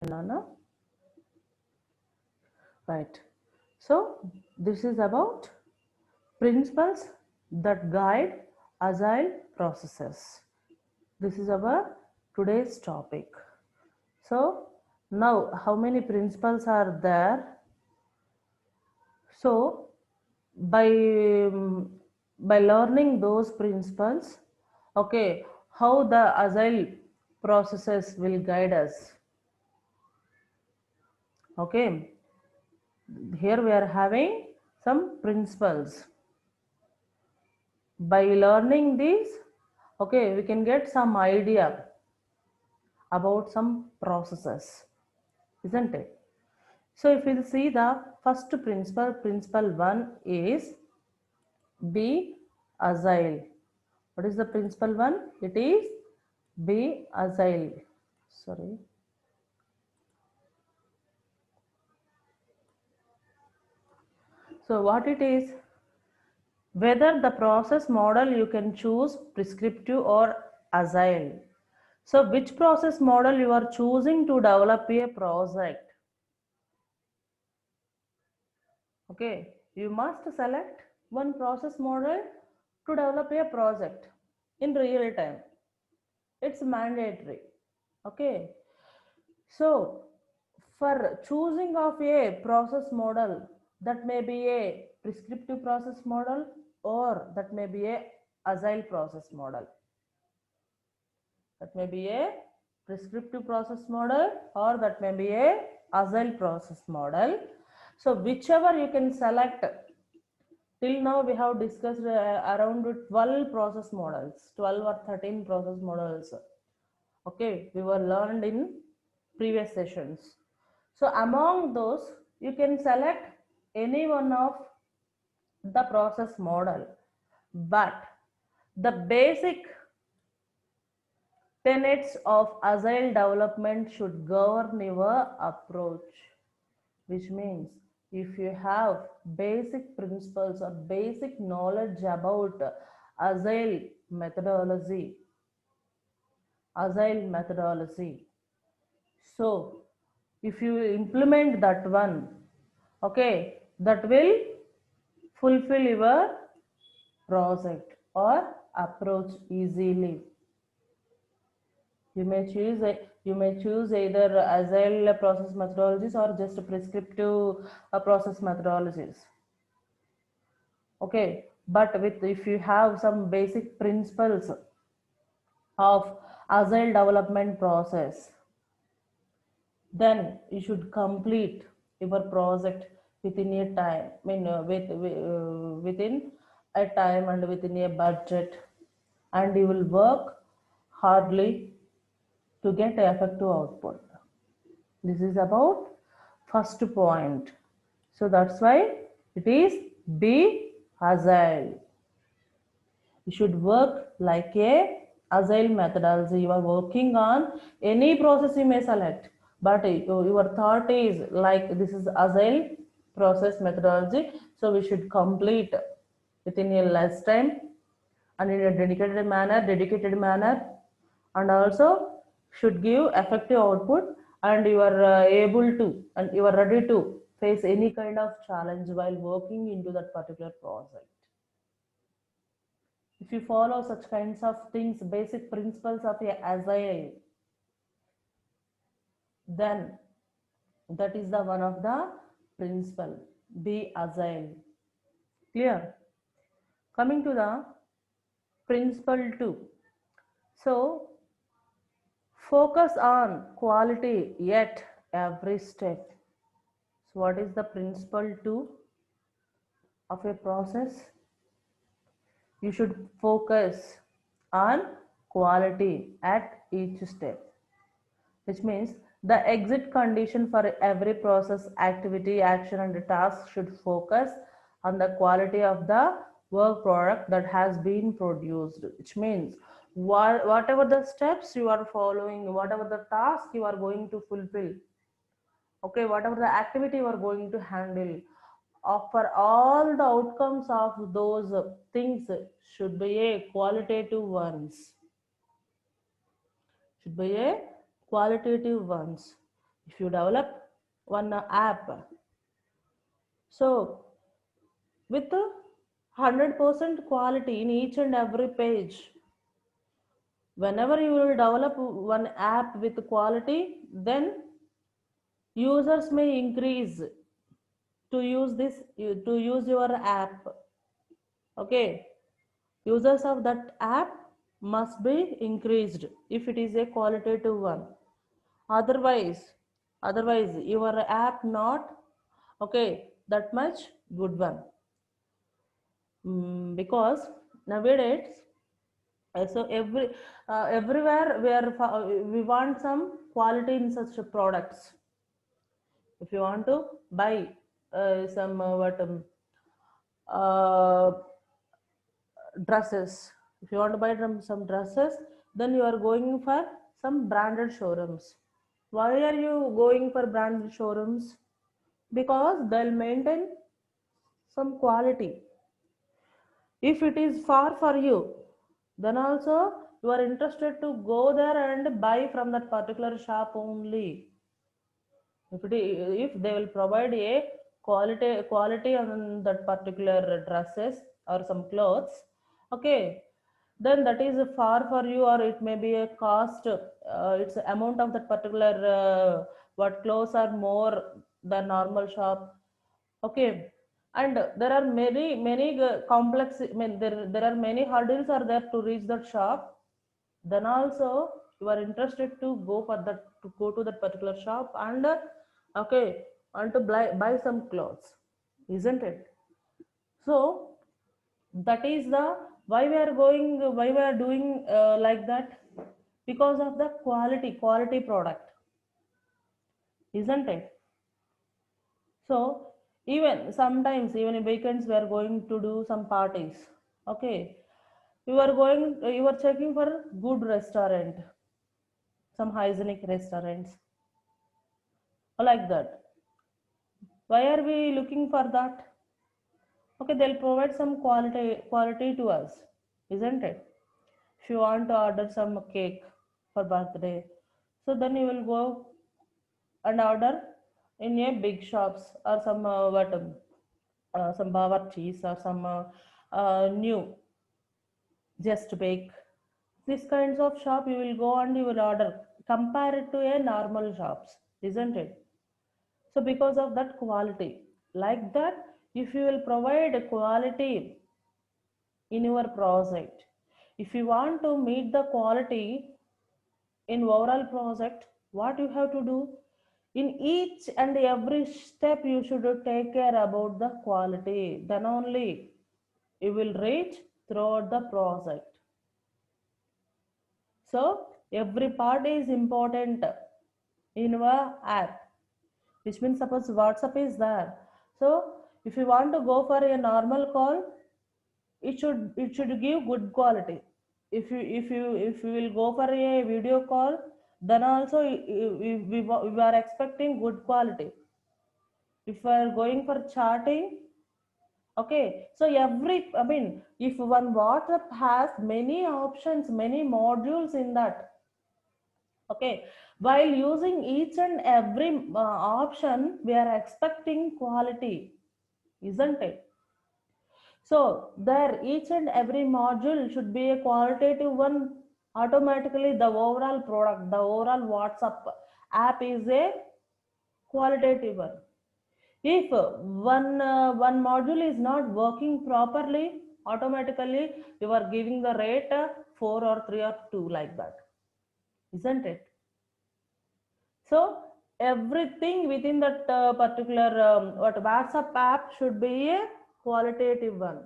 Nana. Right. So this is about principles that guide agile processes. This is our today's topic. So now how many principles are there? So by by learning those principles, okay, how the agile processes will guide us. Okay, here we are having some principles. By learning these, okay, we can get some idea about some processes, isn't it? So if we'll see the first principle, principle 1 is be agile. What is the principle 1? It is be agile. Sorry. So what it is? Whether the process model you can choose prescriptive or agile. So which process model you are choosing to develop a project? Okay, you must select one process model to develop a project in real time. It's mandatory. Okay, so for choosing of a process model, that may be a prescriptive process model or that may be a agile process model. That may be a prescriptive process model or that may be a agile process model. So whichever you can select. Till now we have discussed around 12 process models, 12 or 13 process models. Okay, we were learned in previous sessions. So among those, you can select any one of the process model, but the basic tenets of agile development should govern your approach, which means if you have basic principles or basic knowledge about agile methodology, agile methodology, so if you implement that one, okay, that will fulfill your project or approach easily. You may choose either agile process methodologies or just prescriptive process methodologies. Okay, but with if you have some basic principles of agile development process, then you should complete your project within a time. I mean, within a time and within a budget, and you will work hardly to get effective output. This is about first point. So that's why it is be agile. You should work like a agile methodology. You are working on any process you may select, but your thought is like this is agile process methodology, so we should complete within a less time and in a dedicated manner, and also should give effective output, and you are able to and you are ready to face any kind of challenge while working into that particular project. If you follow such kinds of things, basic principles of a agile, then that is the one of the principle. Be agile. Clear? Coming to the principle 2. So focus on quality at every step. So what is the principle 2 of a process? You should focus on quality at each step, which means the exit condition for every process, activity, action, and task should focus on the quality of the work product that has been produced, which means whatever the steps you are following, whatever the task you are going to fulfill, okay, whatever the activity you are going to handle, for all the outcomes of those things should be a qualitative ones, should be a qualitative ones. If you develop one app, so with 100% quality in each and every page, whenever you will develop one app with quality, then users may increase to use this, to use your app. Okay, users of that app must be increased if it is a qualitative one. Otherwise otherwise your app not okay that much good one. Because nowadays, so everywhere we want some quality in such products. If you want to buy some what uh, dresses, if you want to buy some dresses, then you are going for some branded showrooms. Why are you going for branded showrooms? Because they'll maintain some quality. If it is far for you, then also you are interested to go there and buy from that particular shop only. If they will provide a quality on that particular dresses or some clothes, okay, then that is far for you, or it may be a cost, its amount of that particular what clothes are more than normal shop. Okay, and there are many complex, I mean, there are many hurdles are there to reach that shop. Then also you are interested to go for that, to go to that particular shop and okay, and to buy some clothes, isn't it? So that is the why we are doing like that, because of the quality product, isn't it? So even sometimes, even in weekends, we are going to do some parties. Okay, you are checking for good restaurant, some hygienic restaurants, like that. Why are we looking for that? Okay, they'll provide some quality to us, isn't it? If you want to order some cake for birthday, so then you will go and order in a big shops, or some some Bawar cheese, or some new just bake. These kinds of shop you will go and you will order. Compare it to a normal shops, isn't it? So because of that quality, like that, if you will provide a quality in your project, if you want to meet the quality in overall project, what you have to do, in each and every step you should take care about the quality, then only you will reach throughout the project. So every part is important in our app, which means suppose WhatsApp is there. So if you want to go for a normal call, it should give good quality. If you will go for a video call, then also we are expecting good quality. If we are going for chatting, okay, so I mean, if one WhatsApp has many options, many modules in that, okay, while using each and every option, we are expecting quality, isn't it? So there, each and every module should be a qualitative one. Automatically, the overall product, the overall WhatsApp app is a qualitative one. If one module is not working properly, automatically you are giving the rate 4 or 3 or 2, like that, isn't it? So everything within that particular what WhatsApp app should be a qualitative one.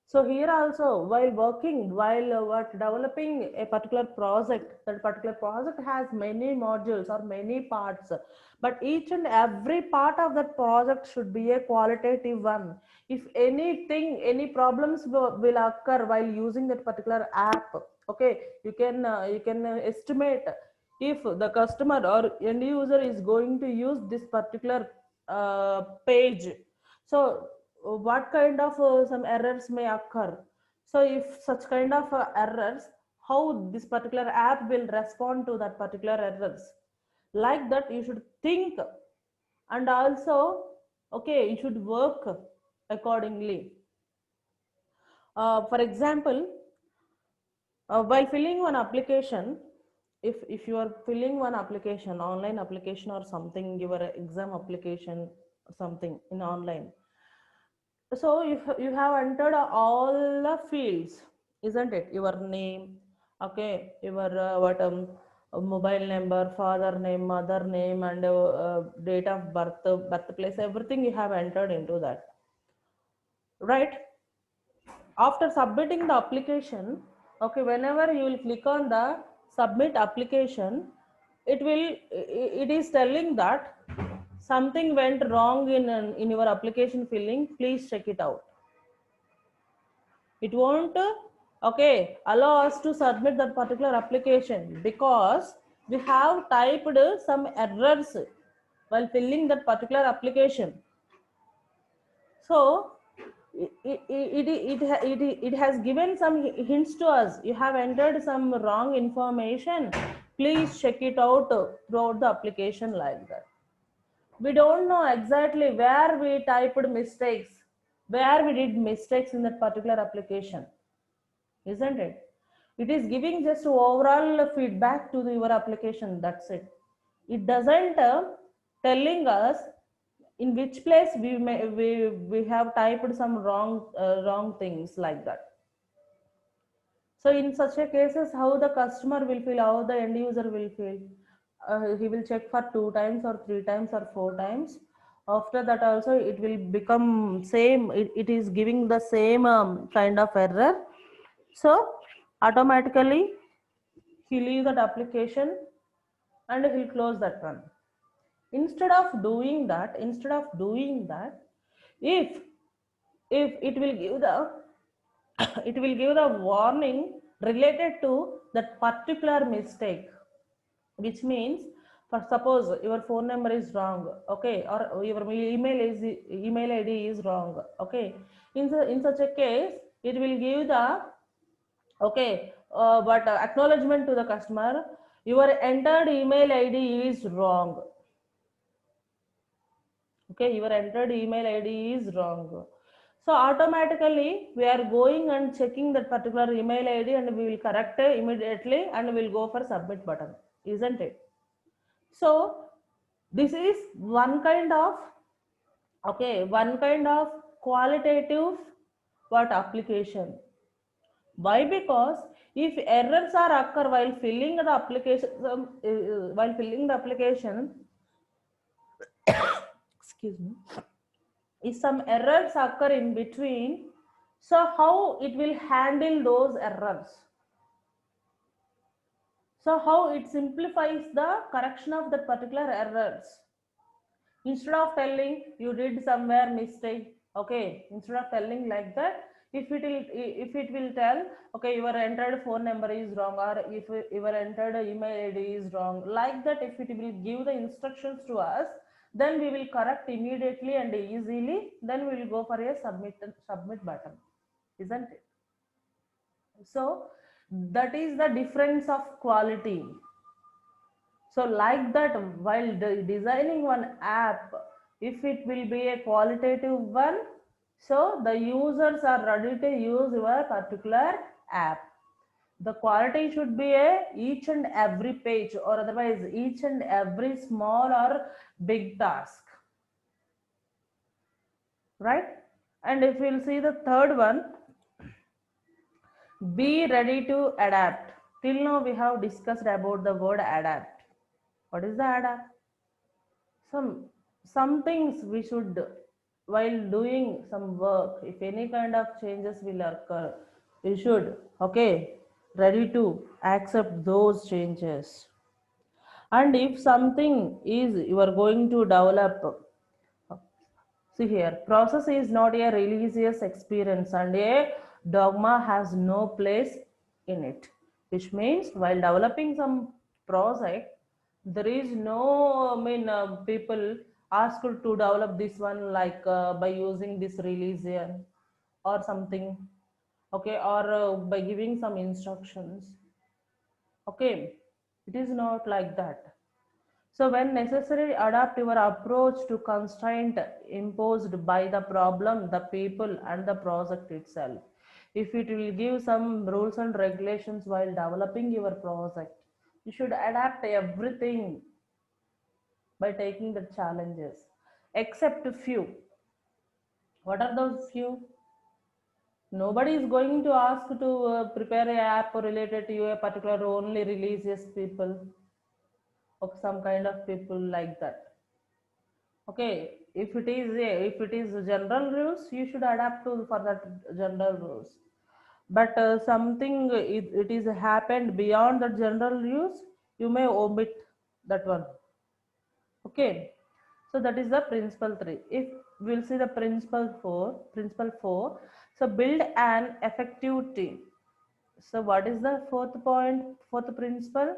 So here also, while what developing a particular project, that particular project has many modules or many parts, but each and every part of that project should be a qualitative one. If anything, any problems will occur while using that particular app, okay, you can estimate if the customer or end user is going to use this particular page. So what kind of some errors may occur. So if such kind of errors, how this particular app will respond to that particular errors. Like that you should think, and also, okay, you should work accordingly. For example, while filling one application, if you are filling one application, online application or something, your exam application, something in online, so you have entered all the fields, isn't it? Your name, okay, your what mobile number, father name, mother name, and date of birth, birthplace, everything you have entered into that, right? After submitting the application, okay, whenever you will click on the submit application, it is telling that something went wrong in your application filling, please check it out. It won't, okay, allow us to submit that particular application because we have typed some errors while filling that particular application. So it has given some hints to us. You have entered some wrong information, please check it out throughout the application, like that. We don't know exactly where we typed mistakes, where we did mistakes in that particular application, isn't it? It is giving just overall feedback to your application, that's it. It doesn't telling us in which place we have typed some wrong things, like that. So in such a cases, how the customer will feel, how the end user will feel, he will check for 2 times or 3 times or 4 times. After that also it will become same, it is giving the same kind of error. So automatically he leave that application and he'll close that one. Instead of doing that, if it will give the it will give the warning related to that particular mistake, which means, for suppose your phone number is wrong, okay, or your email id is wrong, okay. In such a case, it will give the, okay, but acknowledgement to the customer, your entered email id is wrong, okay, your entered email id is wrong. So automatically we are going and checking that particular email id, and we will correct it immediately, and we will go for submit button, isn't it? So this is one kind of, okay, one kind of qualitative what application. Why? Because if errors are occur while filling the application, excuse me, if some errors occur in between, so how it will handle those errors, so how it simplifies the correction of that particular errors. Instead of telling you did somewhere mistake, okay, instead of telling like that, if it will tell, okay, your entered phone number is wrong, or if your entered email id is wrong, like that, if it will give the instructions to us, then we will correct immediately and easily, then we will go for a submit button, isn't it? So that is the difference of quality. So like that, while designing one app, if it will be a qualitative one, so the users are ready to use your particular app. The quality should be a each and every page, or otherwise each and every small or big task, right? And if we'll see the third one, be ready to adapt. Till now we have discussed about the word adapt. What is the adapt? Some things we should, while doing some work, if any kind of changes will occur, we should, okay, ready to accept those changes. And if something is you are going to develop, see here, process is not a religious experience, and a dogma has no place in it, which means while developing some project, there is no, I mean, people asked to develop this one like by using this religion or something, okay, or by giving some instructions, okay. It is not like that. So when necessary, adapt your approach to constraint imposed by the problem, the people and the project itself. If it will give some rules and regulations while developing your project, you should adapt everything by taking the challenges, except few. What are those few? Nobody is going to ask to prepare a app related to a particular only religious people or some kind of people like that. Okay, if it is general rules, you should adapt to for that general rules. But something it is happened beyond the general rules, you may omit that one. Okay, so that is the principle 3. If we'll see the principle 4, so build an effective team. So what is the fourth point, fourth principle?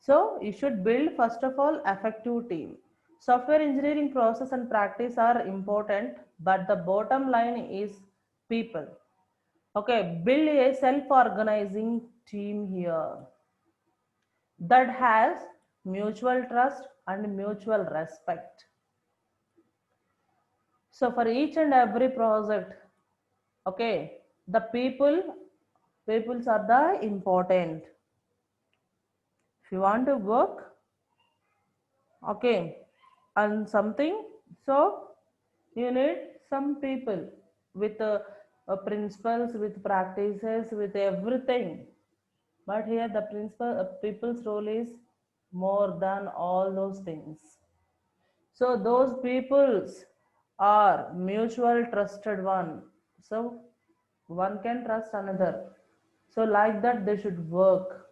So you should build first of all effective team. Software engineering process and practice are important, but the bottom line is people. Okay, build a self-organizing team here that has mutual trust and mutual respect. So for each and every project, okay, the peoples are the important. If you want to work, okay, on something, so you need some people with principles, with practices, with everything. But here the principal people's role is more than all those things. So those peoples are mutual trusted one. So one can trust another. So like that they should work.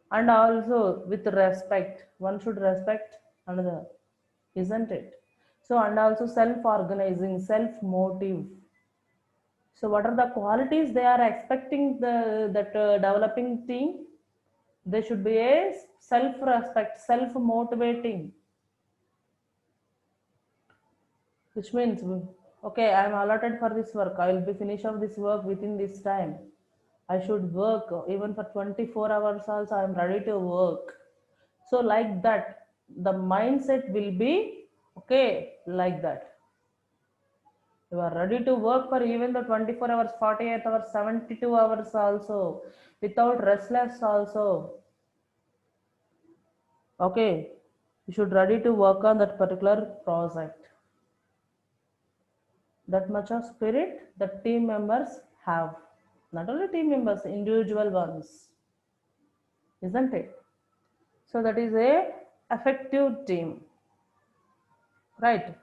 And also with respect. One should respect another, isn't it? So and also self-organizing, self-motive. So what are the qualities they are expecting that developing team? They should be a self-respect, self-motivating, which means, okay, I am allotted for this work. I will be finished of this work within this time. I should work even for 24 hours also. I am ready to work. So like that, the mindset will be okay like that. You are ready to work for even the 24 hours, 48 hours, 72 hours also, without restless also. Okay, you should ready to work on that particular project. That much of spirit the team members have. Not only team members, individual ones, isn't it? So that is a effective team, right?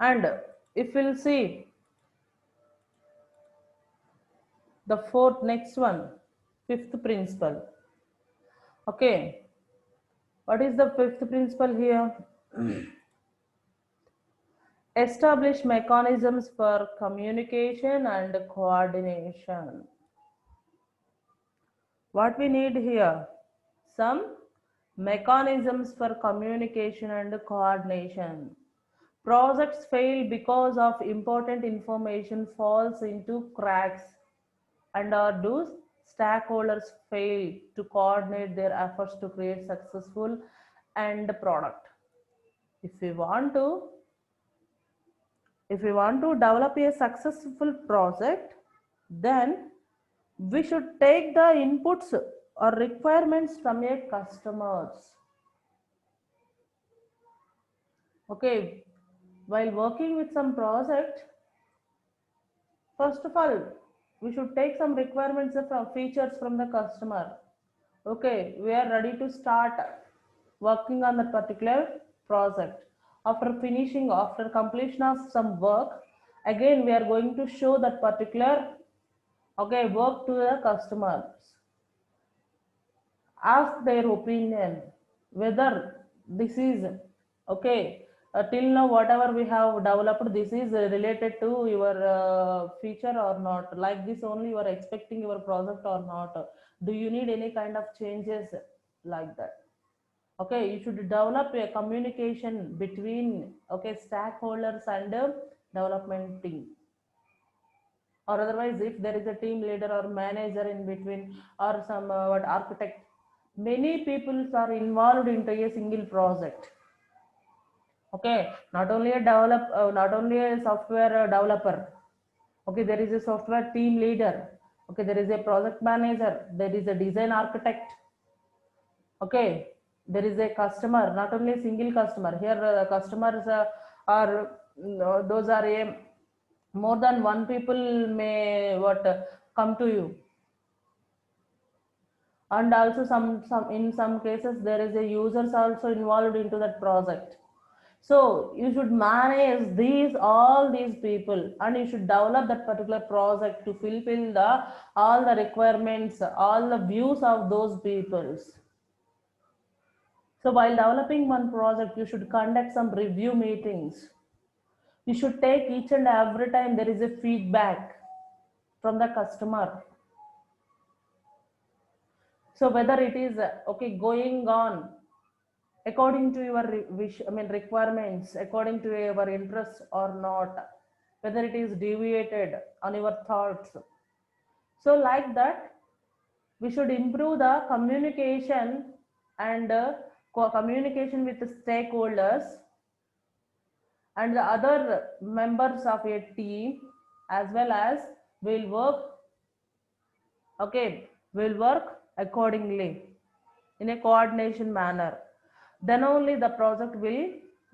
And if we'll see the fourth next one, fifth principle. Okay, what is the fifth principle here? Establish mechanisms for communication and coordination. What we need here? Some mechanisms for communication and coordination. Projects fail because of important information falls into cracks, and or do stakeholders fail to coordinate their efforts to create successful end product. If we want to if we want to develop a successful project, then we should take the inputs or requirements from a customers. Okay, while working with some project, first of all, we should take some requirements from features from the customer. Okay, we are ready to start working on that particular project. After completion of some work, again we are going to show that particular, okay, work to the customers. Ask their opinion whether this is okay. Till now whatever we have developed, this is related to your feature or not, like this only you are expecting your project or not, do you need any kind of changes, like that. Okay, you should develop a communication between, okay, stakeholders and development team. Or otherwise if there is a team leader or manager in between, or some what architect, Many people are involved into a single project. Okay, not only not only a software developer. Okay, there is a software team leader. Okay, there is a project manager. There is a design architect. Okay, there is a customer, not only a single customer. Here, customers are those are a more than one people may what come to you, and also some in some cases there is a users also involved into that project. So you should manage these all these people, and you should develop that particular project to fulfill the all the requirements, all the views of those peoples. So while developing one project, you should conduct some review meetings. You should take each and every time there is a feedback from the customer. So whether it is okay going on according to your wish, I mean requirements, according to your interest or not, whether it is deviated on your thoughts. So like that, we should improve the communication and communication with the stakeholders and the other members of a team, as well as will work, okay, will work accordingly in a coordination manner. Then only the project will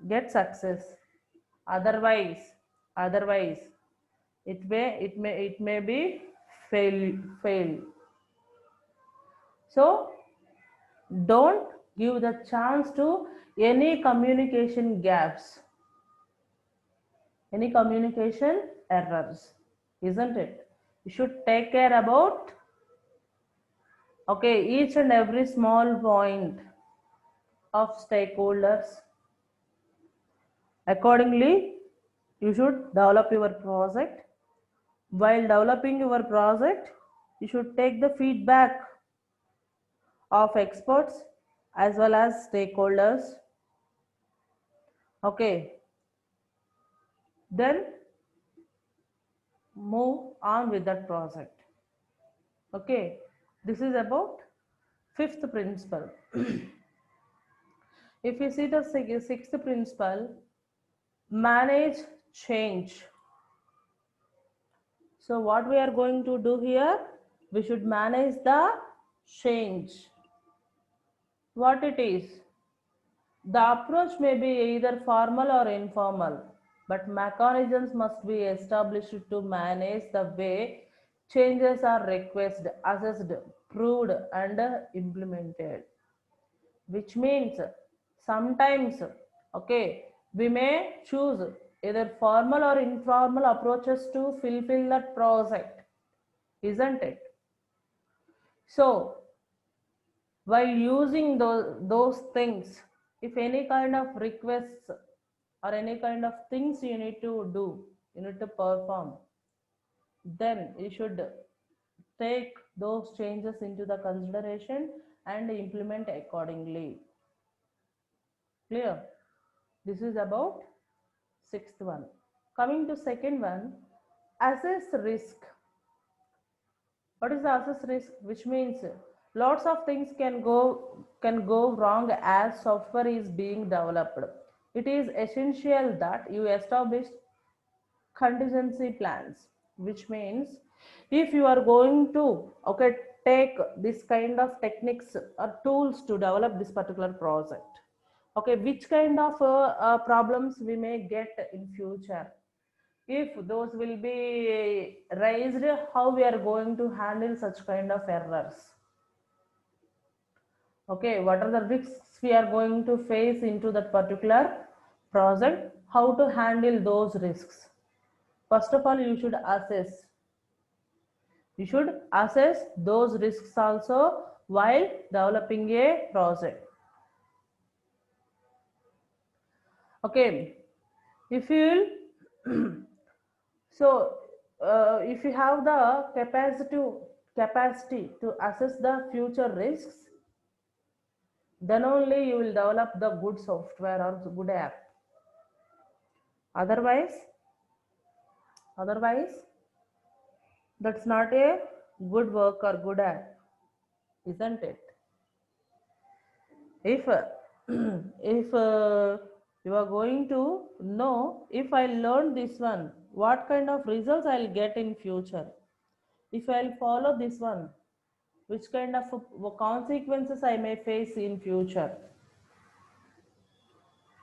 get success. Otherwise otherwise it may be fail. So don't give the chance to any communication gaps, any communication errors, isn't it? You should take care about, okay, each and every small point of stakeholders. Accordingly, you should develop your project. While developing your project, you should take the feedback of experts as well as stakeholders. Okay, then move on with that project. Okay, this is about fifth principle. If you see the sixth principle, manage change. So what we are going to do here, we should manage the change. What it is? The approach may be either formal or informal, but mechanisms must be established to manage the way changes are requested, assessed, proved, and implemented. Which means sometimes, okay, we may choose either formal or informal approaches to fulfill that project, isn't it? So while using those things, if any kind of requests or any kind of things you need to do, you need to perform, then you should take those changes into the consideration and implement accordingly. Clear? This is about sixth one. Coming to second one, assess risk. What is the assess risk? Which means lots of things can go wrong as software is being developed. It is essential that you establish contingency plans, which means if you are going to, okay, take this kind of techniques or tools to develop this particular project, okay, which kind of problems we may get in future, if those will be raised, how we are going to handle such kind of errors. Okay, what are the risks we are going to face into that particular project, how to handle those risks. First of all, you should assess those risks also while developing a project. Okay, if you will so if you have the capacity to assess the future risks, then only you will develop the good software or good app. Otherwise otherwise that's not a good work or good app, isn't it? If if you are going to know, if I learn this one, what kind of results I'll get in future. If I'll follow this one, which kind of consequences I may face in future.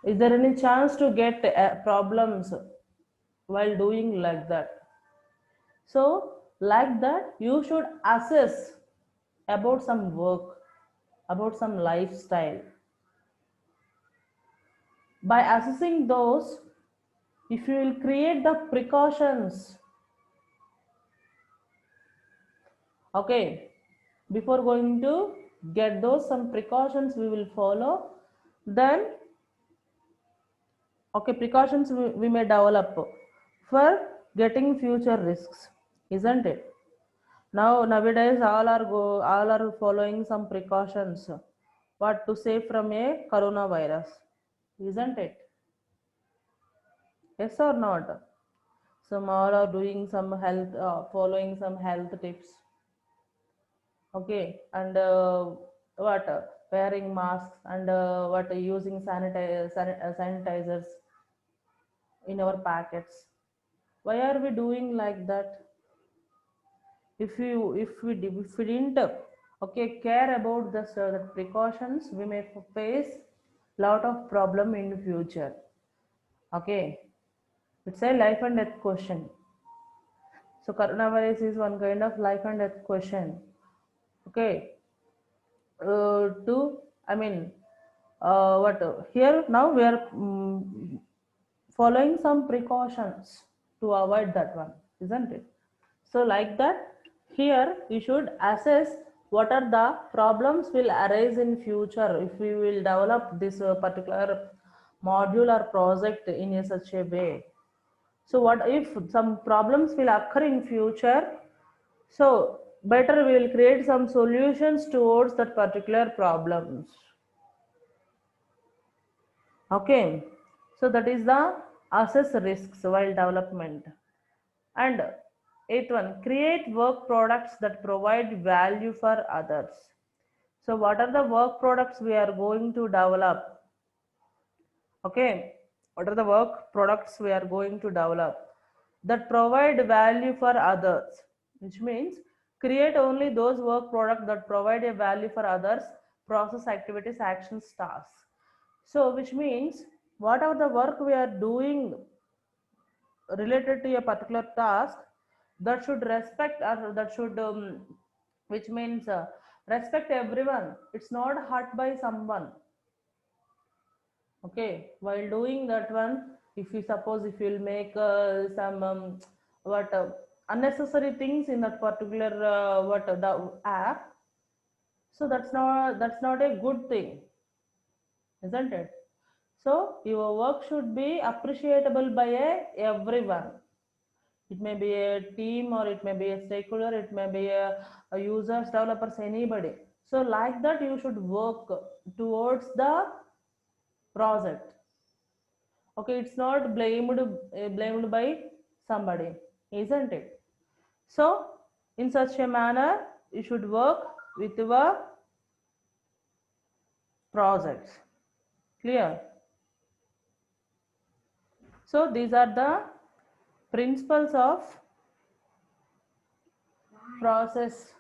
Is there any chance to get problems while doing like that? So, like that, you should assess about some work, about some lifestyle. By assessing those, if you will create the precautions, okay, before going to get those some precautions we will follow, then okay, precautions we may develop for getting future risks, isn't it? Now nowadays all are following some precautions. What to save from a coronavirus, isn't it? Yes or not? Some all are doing some health, following some health tips. Okay, and what wearing masks and what using sanitizers in our packets. Why are we doing like that? If we didn't okay care about the precautions, we may face lot of problem in future. Okay, it's a life and death question. So coronavirus is one kind of life and death question. Okay, to I mean what here now we are following some precautions to avoid that one, isn't it? So like that, here you should assess what are the problems will arise in future if we will develop this particular module or project in a such a way. So what if some problems will occur in future, so better we will create some solutions towards that particular problems. Okay, so that is the assess risks while development. And eighth one, create work products that provide value for others. So what are the work products we are going to develop? Okay, what are the work products we are going to develop that provide value for others? Which means create only those work products that provide a value for others, process activities, actions, tasks. So which means whatever the work we are doing related to a particular task, that should respect or that should which means respect everyone, it's not hurt by someone. Okay, while doing that one, if you suppose if you'll make some what unnecessary things in that particular what the app, so that's not a good thing, isn't it? So your work should be appreciable by everyone. It may be a team or it may be a stakeholder, it may be a users, developers, anybody. So like that you should work towards the project. Okay, it's not blamed by somebody, isn't it? So in such a manner you should work with your projects. Clear? So these are the principles of process